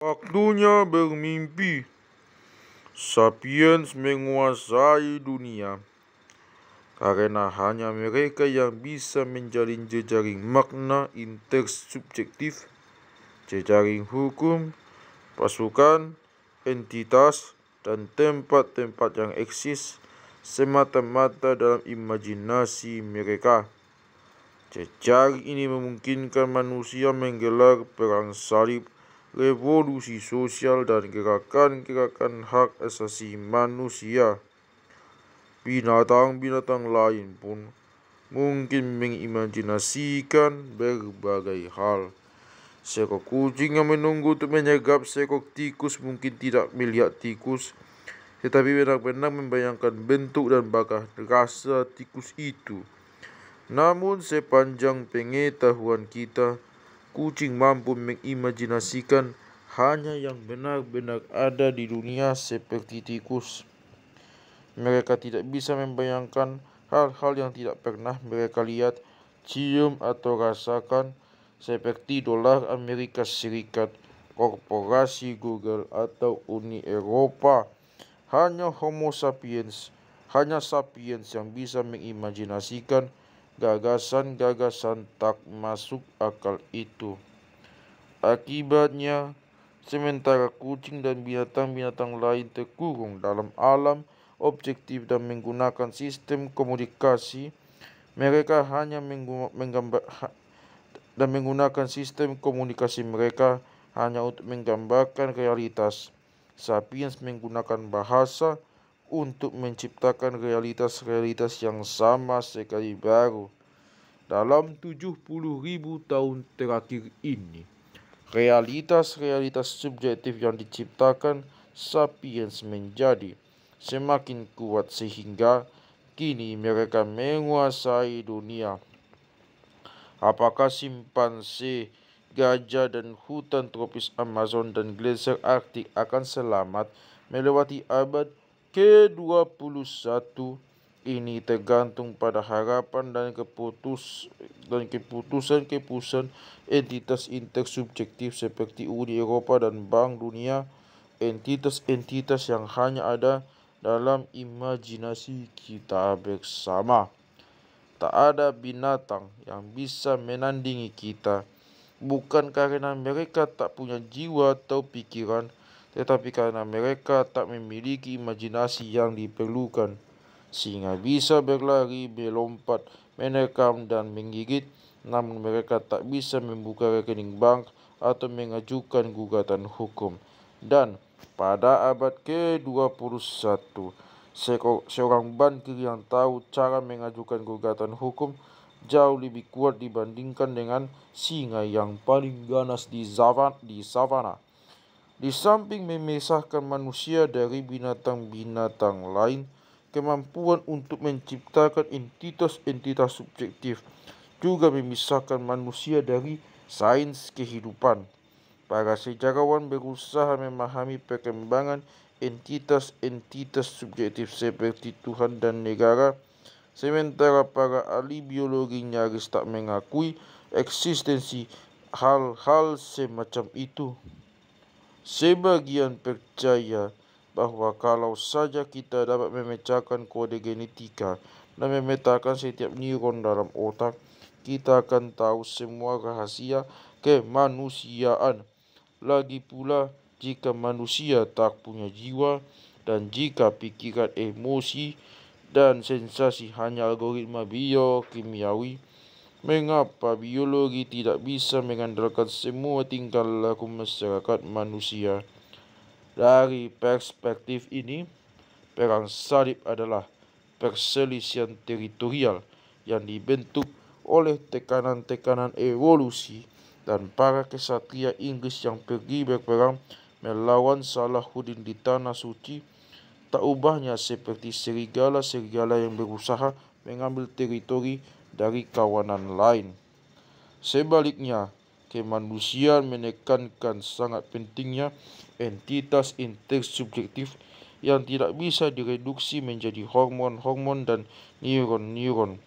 Waktunya bermimpi. Sapiens menguasai dunia karena hanya mereka yang bisa menjalin jejaring makna intersubjektif, jejaring hukum, pasukan, entitas, dan tempat-tempat yang eksis semata-mata dalam imajinasi mereka. Jejaring ini memungkinkan manusia menggelar perang salib, revolusi sosial, dan gerakan-gerakan hak asasi manusia. Binatang-binatang lain pun mungkin mengimajinasikan berbagai hal. Seekor kucing yang menunggu untuk menyergap seekor tikus mungkin tidak melihat tikus, tetapi benar-benar membayangkan bentuk dan bakal rasa tikus itu. Namun sepanjang pengetahuan kita, kucing mampu mengimajinasikan hanya yang benar-benar ada di dunia seperti tikus. Mereka tidak bisa membayangkan hal-hal yang tidak pernah mereka lihat, cium, atau rasakan, seperti dolar Amerika Serikat, korporasi Google, atau Uni Eropa. Hanya sapiens yang bisa mengimajinasikan gagasan-gagasan tak masuk akal itu. Akibatnya, sementara kucing dan binatang-binatang lain terkurung dalam alam objektif dan menggunakan sistem komunikasi, mereka hanya menggunakan sistem komunikasi mereka hanya untuk menggambarkan realitas. Sapiens menggunakan bahasa untuk menciptakan realitas-realitas yang sama sekali baru. Dalam 70.000 tahun terakhir ini, realitas-realitas subjektif yang diciptakan sapiens menjadi semakin kuat sehingga kini mereka menguasai dunia. Apakah simpanse, gajah, dan hutan tropis Amazon dan gletser Arktik akan selamat melewati abad ke-21? Ini tergantung pada harapan dan keputusan entitas intersubjektif seperti Uni Eropa dan Bank Dunia, entitas-entitas yang hanya ada dalam imajinasi kita bersama. Tak ada binatang yang bisa menandingi kita, bukan karena mereka tak punya jiwa atau pikiran, tetapi karena mereka tak memiliki imajinasi yang diperlukan. Singa bisa berlari, melompat, menerkam, dan menggigit, namun mereka tak bisa membuka rekening bank atau mengajukan gugatan hukum. Dan pada abad ke-21, seorang bankir yang tahu cara mengajukan gugatan hukum jauh lebih kuat dibandingkan dengan singa yang paling ganas di savana. Di samping memisahkan manusia dari binatang-binatang lain, kemampuan untuk menciptakan entitas-entitas subjektif juga memisahkan manusia dari sains kehidupan. Para sejarawan berusaha memahami perkembangan entitas-entitas subjektif seperti Tuhan dan negara, sementara para ahli biologi nyaris tak mengakui eksistensi hal-hal semacam itu. Sebagian percaya bahwa kalau saja kita dapat memecahkan kode genetika dan memetakan setiap neuron dalam otak, kita akan tahu semua rahasia kemanusiaan. Lagi pula, jika manusia tak punya jiwa, dan jika pikiran, emosi, dan sensasi hanya algoritma biokimiawi, mengapa biologi tidak bisa mengandalkan semua tingkah laku masyarakat manusia? Dari perspektif ini, perang salib adalah perselisihan teritorial yang dibentuk oleh tekanan-tekanan evolusi, dan para kesatria Inggris yang pergi berperang melawan Salahuddin di Tanah Suci tak ubahnya seperti serigala-serigala yang berusaha mengambil teritori dari kawanan lain. Sebaliknya, kemanusiaan menekankan sangat pentingnya entitas intersubjektif yang tidak bisa direduksi menjadi hormon-hormon dan neuron-neuron.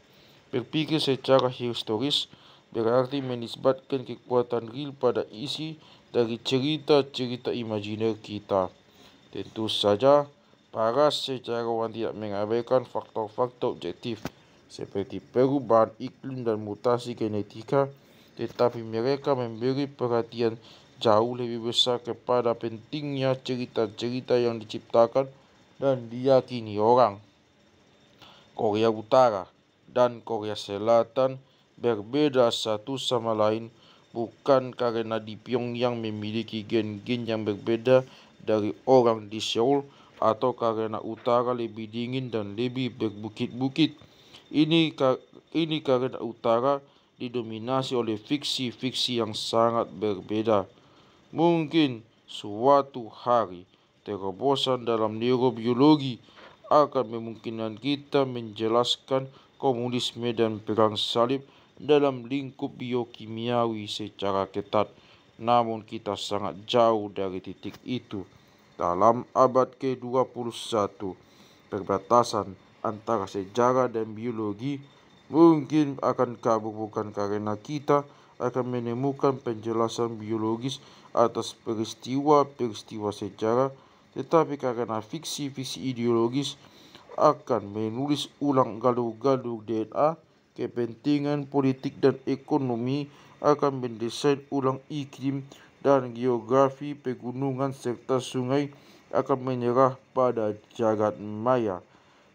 Berpikir secara historis berarti menisbatkan kekuatan real pada isi dari cerita-cerita imajiner kita. Tentu saja, para sejarawan tidak mengabaikan faktor-faktor objektif seperti perubahan iklim dan mutasi genetika, tetapi mereka memberi perhatian jauh lebih besar kepada pentingnya cerita-cerita yang diciptakan dan diyakini orang. Korea Utara dan Korea Selatan berbeda satu sama lain bukan karena di Pyongyang memiliki gen-gen yang berbeda dari orang di Seoul atau karena utara lebih dingin dan lebih berbukit-bukit. Ini karena utara didominasi oleh fiksi-fiksi yang sangat berbeda. Mungkin suatu hari terobosan dalam neurobiologi akan memungkinkan kita menjelaskan komunisme dan perang salib dalam lingkup biokimiawi secara ketat. Namun kita sangat jauh dari titik itu. Dalam abad ke-21, perbatasan antara sejarah dan biologi mungkin akan kabur bukan karena kita akan menemukan penjelasan biologis atas peristiwa-peristiwa sejarah, tetapi karena fiksi-fiksi ideologis akan menulis ulang gaduh-gaduh DNA, kepentingan politik dan ekonomi akan mendesain ulang iklim dan geografi pegunungan serta sungai akan menyerah pada jagat maya.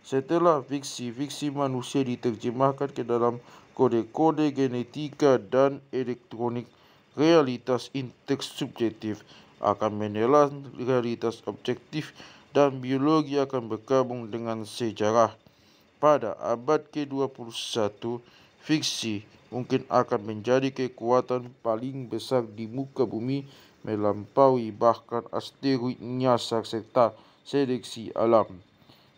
Setelah fiksi-fiksi manusia diterjemahkan ke dalam kode-kode genetika dan elektronik, realitas intersubjektif akan menelan realitas objektif dan biologi akan bergabung dengan sejarah. Pada abad ke-21, fiksi mungkin akan menjadi kekuatan paling besar di muka bumi, melampaui bahkan asteroid nyasar serta seleksi alam.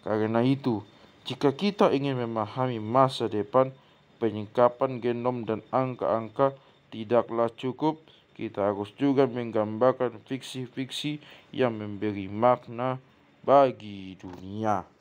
Karena itu, jika kita ingin memahami masa depan, penyingkapan genom dan angka-angka tidaklah cukup. Kita harus juga menggambarkan fiksi-fiksi yang memberi makna bagi dunia.